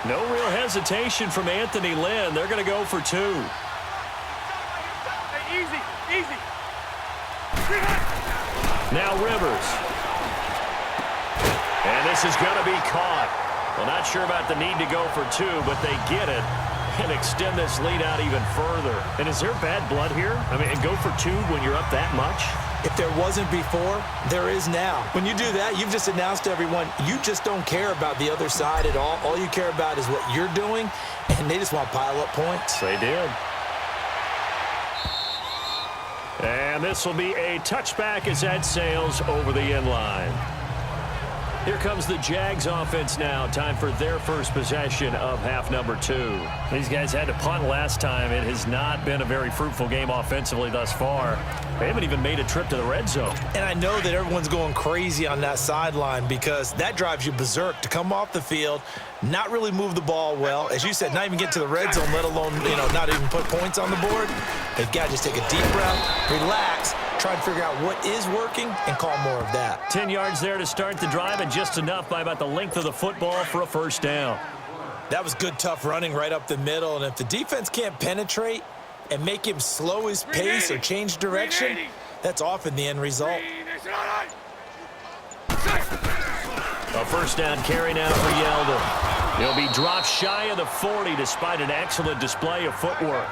No real hesitation from Anthony Lynn. They're going to go for two. Easy, easy. Now Rivers. And this is going to be caught. Well, not sure about the need to go for two, but they get it and extend this lead out even further. And is there bad blood here? I mean, and go for two when you're up that much? If there wasn't before, there is now. When you do that, you've just announced to everyone, you just don't care about the other side at all. All you care about is what you're doing, and they just want to pile up points. They did. And this will be a touchback as that sails over the end line. Here comes the Jags offense now. Time for their first possession of half number 2. These guys had to punt last time. It has not been a very fruitful game offensively thus far. They haven't even made a trip to the red zone. And I know that everyone's going crazy on that sideline because that drives you berserk to come off the field, not really move the ball well. As you said, not even get to the red zone, let alone, not even put points on the board. They've got to just take a deep breath, relax, try to figure out what is working and call more of that. 10 yards there to start the drive and just enough by about the length of the football for a first down. That was good, tough running right up the middle. And if the defense can't penetrate and make him slow his pace or change direction, that's often the end result. A first down carry now for Yeldon. He'll be dropped shy of the 40 despite an excellent display of footwork.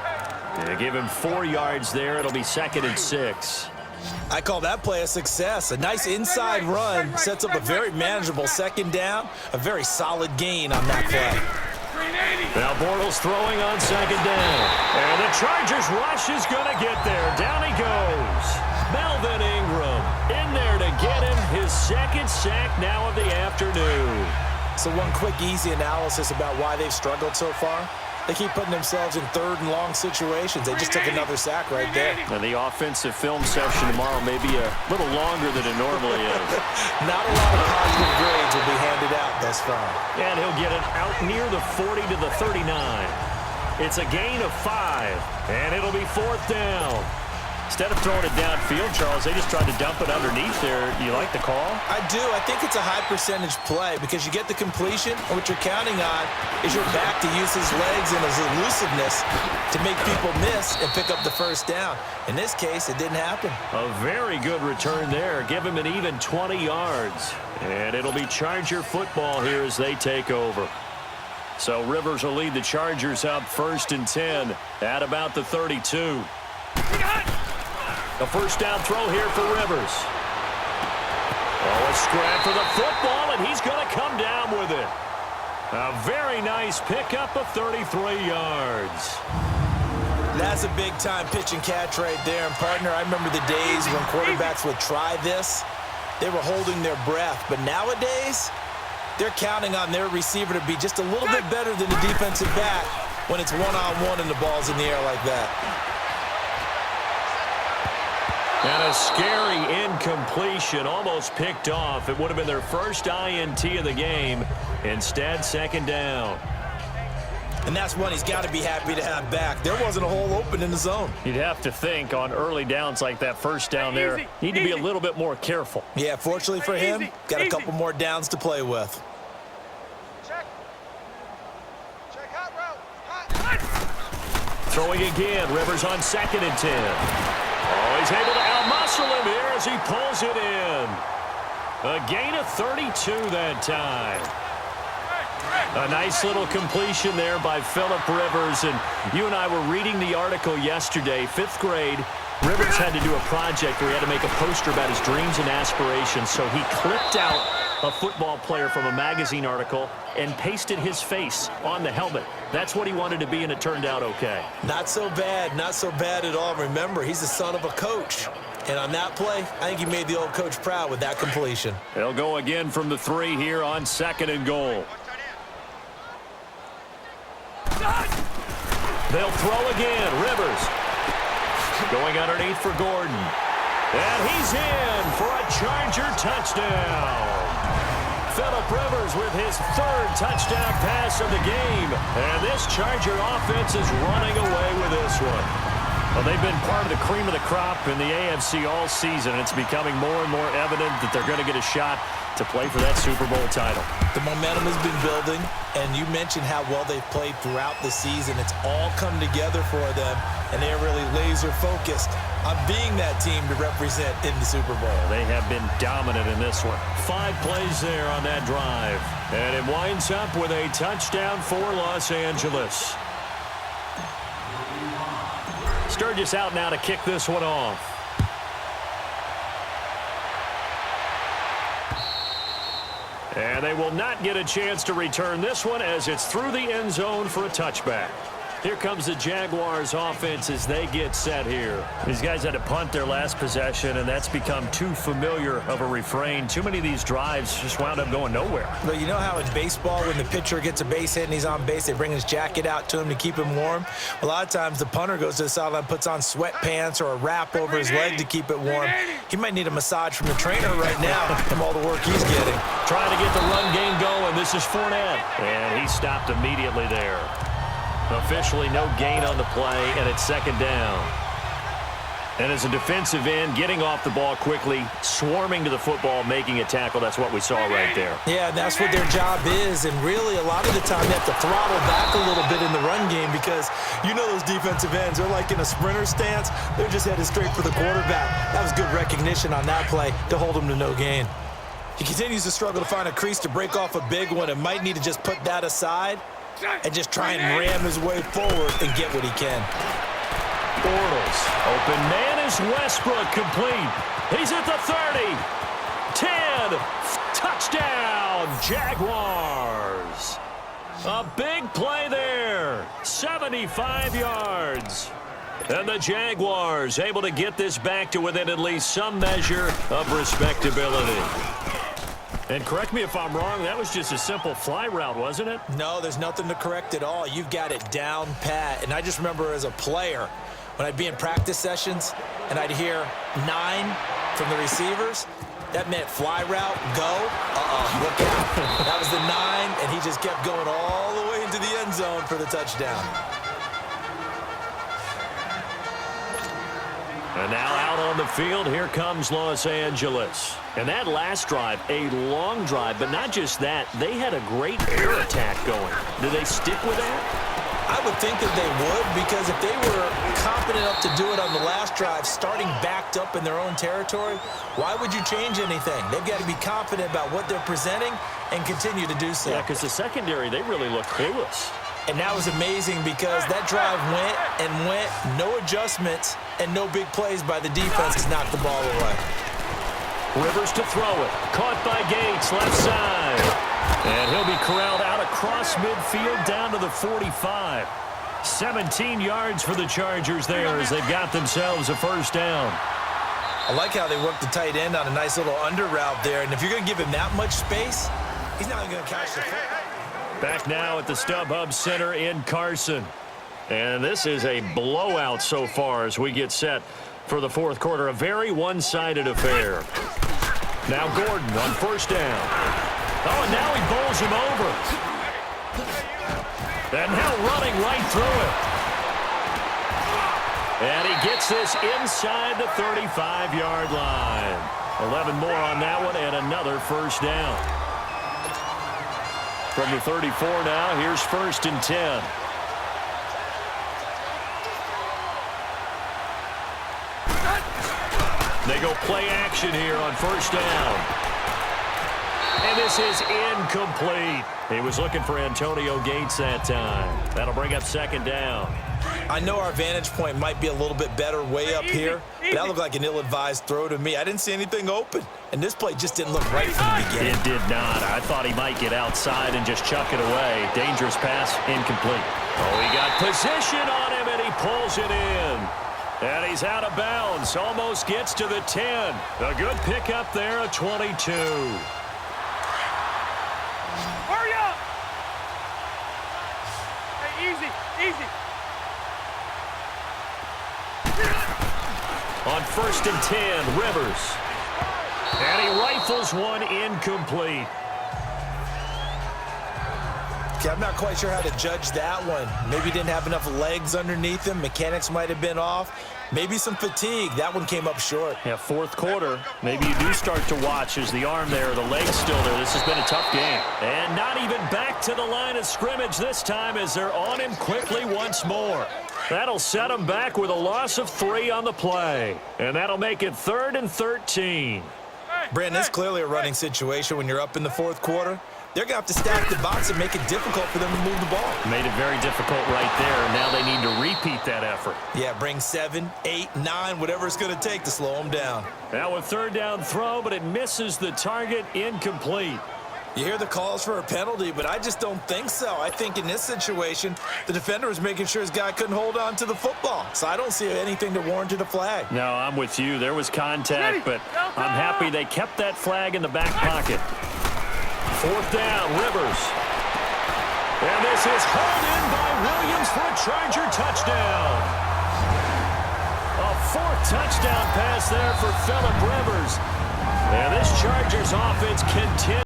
They give him 4 yards there. It'll be 2nd and 6. I call that play a success. A nice inside run sets up a very manageable second down, a very solid gain on that play. Now Bortles throwing on second down. And the Chargers rush is going to get there. Down he goes. Melvin Ingram in there to get him his second sack now of the afternoon. So one quick, easy analysis about why they've struggled so far. They keep putting themselves in third and long situations. They just took another sack right there. And the offensive film session tomorrow may be a little longer than it normally is. Not a lot of positive grades will be handed out thus far. And he'll get it out near the 40 to the 39. It's a gain of 5, and it'll be 4th down. Instead of throwing it downfield, Charles, they just tried to dump it underneath there. Do you like the call? I do. I think it's a high percentage play because you get the completion, and what you're counting on is your back to use his legs and his elusiveness to make people miss and pick up the first down. In this case, it didn't happen. A very good return there. Give him an even 20 yards. And it'll be Charger football here as they take over. So Rivers will lead the Chargers up 1st and 10 at about the 32. A first down throw here for Rivers. Oh, a scrap for the football, and he's going to come down with it. A very nice pickup of 33 yards. That's a big-time pitch and catch right there. And, partner, I remember the days when quarterbacks would try this. They were holding their breath. But nowadays, they're counting on their receiver to be just a little bit better than the defensive back when it's one-on-one and the ball's in the air like that. And a scary incompletion, almost picked off. It would have been their first INT of the game. Instead, 2nd down. And that's one he's got to be happy to have back. There wasn't a hole open in the zone. You'd have to think on early downs like that first down there, need to be a little bit more careful. Yeah, fortunately for him, got a couple more downs to play with. Check hot route. Throwing again, Rivers on 2nd and 10. Oh, he's able to out-muscle him here as he pulls it in. A gain of 32 that time. A nice little completion there by Phillip Rivers. And you and I were reading the article yesterday, 5th grade. Rivers had to do a project where he had to make a poster about his dreams and aspirations. So he clipped out a football player from a magazine article and pasted his face on the helmet. That's what he wanted to be, and it turned out okay. Not so bad at all. Remember, he's the son of a coach. And on that play, I think he made the old coach proud with that completion. They'll go again from the 3 here on 2nd and goal. They'll throw again. Rivers going underneath for Gordon. And he's in for a Charger touchdown. Phillip Rivers with his 3rd touchdown pass of the game. And this Charger offense is running away with this one. Well, they've been part of the cream of the crop in the AFC all season. It's becoming more and more evident that they're going to get a shot to play for that Super Bowl title. The momentum has been building, and you mentioned how well they've played throughout the season. It's all come together for them, and they're really laser-focused on being that team to represent in the Super Bowl. They have been dominant in this one. 5 plays there on that drive. And it winds up with a touchdown for Los Angeles. Sturgis out now to kick this one off. And they will not get a chance to return this one as it's through the end zone for a touchback. Here comes the Jaguars offense as they get set here. These guys had to punt their last possession, and that's become too familiar of a refrain. Too many of these drives just wound up going nowhere. But you know how in baseball, when the pitcher gets a base hit and he's on base, they bring his jacket out to him to keep him warm? A lot of times the punter goes to the sideline, puts on sweatpants or a wrap over his leg to keep it warm. He might need a massage from the trainer right now from all the work he's getting. Trying to get the run game going. This is Fournette. And he stopped immediately there. Officially no gain on the play, and it's second down. And as a defensive end, getting off the ball quickly, swarming to the football, making a tackle, that's what we saw right there. Yeah, that's what their job is, and really a lot of the time they have to throttle back a little bit in the run game because you know those defensive ends, they're like in a sprinter stance. They're just headed straight for the quarterback. That was good recognition on that play to hold him to no gain. He continues to struggle to find a crease to break off a big one and might need to just put that aside and just try and ram his way forward and get what he can. Bortles. Open man is Westbrook, complete. He's at the 30. 10. Touchdown, Jaguars. A big play there. 75 yards. And the Jaguars able to get this back to within at least some measure of respectability. And correct me if I'm wrong, that was just a simple fly route, wasn't it? No, there's nothing to correct at all. You've got it down pat. And I just remember as a player, when I'd be in practice sessions and I'd hear 9 from the receivers, that meant fly route, go, look out. That was the 9, and he just kept going all the way into the end zone for the touchdown. And now out on the field, here comes Los Angeles. And that last drive, a long drive, but not just that, they had a great air attack going. Do they stick with that? I would think that they would, because if they were confident enough to do it on the last drive, starting backed up in their own territory, why would you change anything? They've got to be confident about what they're presenting and continue to do so. Yeah, because the secondary, they really look clueless. And that was amazing because that drive went and went, no adjustments, and no big plays by the defense to knock the ball away. Rivers to throw it. Caught by Gates, left side. And he'll be corralled out across midfield down to the 45. 17 yards for the Chargers there as they've got themselves a first down. I like how they worked the tight end on a nice little under route there. And if you're going to give him that much space, he's not going to catch the foot. Back now at the StubHub Center in Carson. And this is a blowout so far as we get set for the fourth quarter. A very one-sided affair. Now Gordon on first down. Oh, and now he bowls him over. And now running right through it. And he gets this inside the 35-yard line. 11 more on that one and another first down. From the 34 now, here's first and 10. They go play action here on first down. And this is incomplete. He was looking for Antonio Gates that time. That'll bring up second down. I know our vantage point might be a little bit better way up here, but that looked like an ill-advised throw to me. I didn't see anything open, and this play just didn't look right from the beginning. It did not. I thought he might get outside and just chuck it away. Dangerous pass, incomplete. Oh, he got position on him, and he pulls it in. And he's out of bounds. Almost gets to the 10. A good pickup there, a 22. Hurry up! Hey, easy, easy. On first and 10, Rivers. And he rifles one incomplete. Okay, I'm not quite sure how to judge that one. Maybe he didn't have enough legs underneath him. Mechanics might have been off. Maybe some fatigue. That one came up short. Yeah, fourth quarter. Maybe you do start to watch as the arm there, the leg's still there. This has been a tough game. And not even back to the line of scrimmage this time as they're on him quickly once more. That'll set him back with a loss of 3 on the play. And that'll make it 3rd and 13. Brandon, it's clearly a running situation when you're up in the fourth quarter. They're going to have to stack the box and make it difficult for them to move the ball. Made it very difficult right there. Now they need to repeat that effort. Yeah, bring 7, 8, 9, whatever it's going to take to slow them down. Now a third down throw, but it misses the target, incomplete. You hear the calls for a penalty, but I just don't think so. I think in this situation, the defender was making sure his guy couldn't hold on to the football. So I don't see anything to warrant a flag. No, I'm with you. There was contact, but I'm happy they kept that flag in the back pocket. Fourth down, Rivers. And this is hauled in by Williams for a Charger touchdown. A 4th touchdown pass there for Phillip Rivers. And this Chargers offense continues.